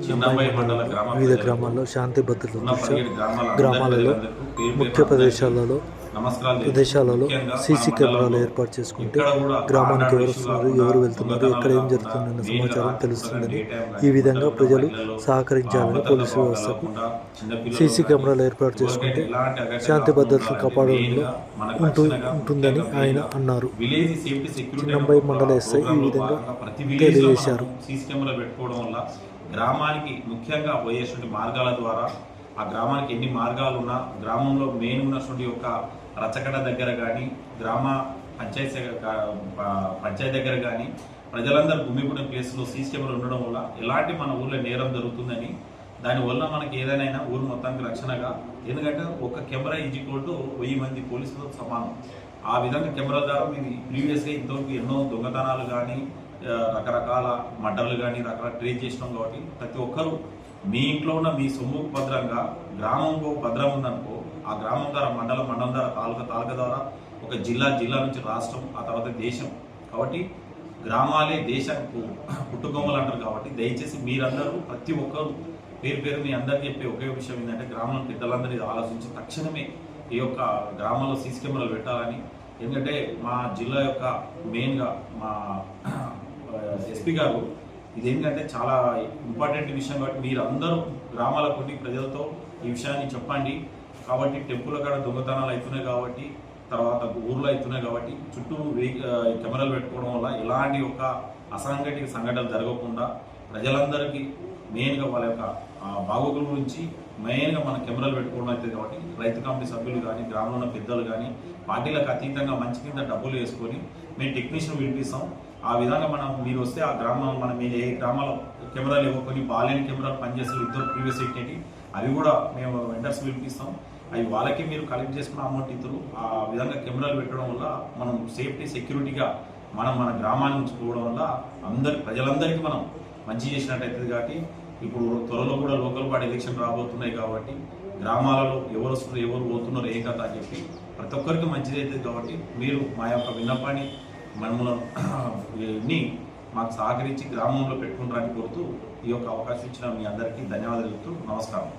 చిన్నమ్మాయి మండల వివిధ గ్రామాల్లో శాంతి భద్రతల దృష్ట్యా గ్రామాలలో ముఖ్య ప్రదేశాలలో సీసీ కెమెరాలు ఏర్పాటు చేసుకుంటే గ్రామానికి ఎవరు వస్తున్నారు, ఎవరు వెళ్తున్నారు, ఎక్కడ ఏం జరుగుతుందన్న సమాచారం తెలుస్తుందని, ఈ విధంగా ప్రజలు సహకరించాలని పోలీసు వ్యవస్థకు సీసీ కెమెరాలు ఏర్పాటు చేసుకుంటే శాంతి భద్రతలు కాపాడడంలో ఉంటుందని ఆయన అన్నారు. చిన్నంబాయి మండల ఎస్ఐ ఈ విధంగా తెలియజేశారు. గ్రామానికి ముఖ్యంగా పోయేటువంటి మార్గాల ద్వారా ఆ గ్రామానికి ఎన్ని మార్గాలు ఉన్నా, గ్రామంలో మెయిన్ ఉన్నటువంటి ఒక రచకట దగ్గర కానీ, గ్రామ పంచాయతీ దగ్గర కానీ ప్రజలందరూ గుమ్మిగూడిన ప్లేస్లో సీసీ కెమెరా ఉండడం వల్ల ఎలాంటి మన ఊళ్ళో నేరం జరుగుతుందని, దానివల్ల మనకి ఏదైనా ఊరు మొత్తానికి రక్షణగా, ఎందుకంటే ఒక కెమెరా ఈజ్వల్ 1000 మంది పోలీసులతో సమానం. ఆ విధంగా కెమెరా ద్వారా మీరు ప్రీవియస్గా ఇంతవరకు ఎన్నో దొంగతనాలు కానీ, రకరకాల మర్డర్లు కానీ రకరకాల ట్రేస్ చేసినాం. కాబట్టి ప్రతి ఒక్కరూ మీ ఇంట్లో ఉన్న మీ సొమ్ముకు భద్రంగా, గ్రామంకు భద్రం ఉందనుకో, ఆ గ్రామం ద్వారా మండలం ద్వారా తాలూకా ద్వారా ఒక జిల్లా నుంచి రాష్ట్రం, ఆ తర్వాత దేశం. కాబట్టి గ్రామాలే దేశానికి పుట్టుకొమ్మలు అంటారు. కాబట్టి దయచేసి మీరందరూ ప్రతి ఒక్కరు పేరు మీ అందరికీ చెప్పే ఒకే విషయం ఏంటంటే, గ్రామంలో పెద్దలందరూ ఆలోచించి తక్షణమే ఈ యొక్క గ్రామంలో సీసీ కెమెరాలు పెట్టాలని. ఎందుకంటే మా జిల్లా యొక్క మెయిన్గా మా ఎస్పీ గారు ఇదేంటంటే చాలా ఇంపార్టెంట్ విషయం. కాబట్టి మీరందరూ గ్రామాలకు కొన్ని ప్రజలతో ఈ విషయాన్ని చెప్పండి. కాబట్టి టెంపుల్ కాడ దొంగతనాలు అవుతున్నాయి కాబట్టి, తర్వాత ఊర్లో అవుతున్నాయి కాబట్టి చుట్టూ కెమెరాలు పెట్టుకోవడం వల్ల ఎలాంటి ఒక అసాంఘటిక సంఘటనలు జరగకుండా ప్రజలందరికీ మెయిన్గా వాళ్ళ యొక్క బాగోగుల గురించి మెయిన్గా మన కెమెరాలు పెట్టుకోవడం అవుతుంది. కాబట్టి రైతు కమిటీ సభ్యులు కానీ, గ్రామంలో ఉన్న పెద్దలు కానీ పార్టీలకు అతీతంగా మంచి కింద డబ్బులు వేసుకొని మేము టెక్నీషియన్ పిలిపిస్తాం. ఆ విధంగా మీరు వస్తే ఆ గ్రామం మీరు ఏ గ్రామాల్లో కెమెరాలు ఇవ్వకొని బాలేని కెమెరాలు పనిచేస్తారు, ఇద్దరు ప్రీవియస్ ఎక్కేటి అవి కూడా మేము వెండర్స్ పిలిపిస్తాం. అవి వాళ్ళకి మీరు కలెక్ట్ చేసుకున్న అమౌంట్ ఇద్దరు. ఆ విధంగా కెమెరాలు పెట్టడం వల్ల మనం సేఫ్టీ సెక్యూరిటీగా మన గ్రామాన్ని ఉంచుకోవడం వల్ల ప్రజలందరికీ మనం మంచి చేసినట్టయితుంది. కాబట్టి ఇప్పుడు త్వరలో కూడా లోకల్ బాడీ ఎలక్షన్ రాబోతున్నాయి. కాబట్టి గ్రామాలలో ఎవరు వస్తున్నారు, ఎవరు పోతున్నారు, ఏ కథ అని చెప్పి ప్రతి ఒక్కరికి మంచిది అవుతుంది. కాబట్టి మీరు మా యొక్క విన్నపాన్ని మనములని మాకు సహకరించి గ్రామంలో పెట్టుకుంటారని కోరుతూ ఈ యొక్క అవకాశం ఇచ్చిన మీ అందరికీ ధన్యవాదాలు చెప్తూ నమస్కారం.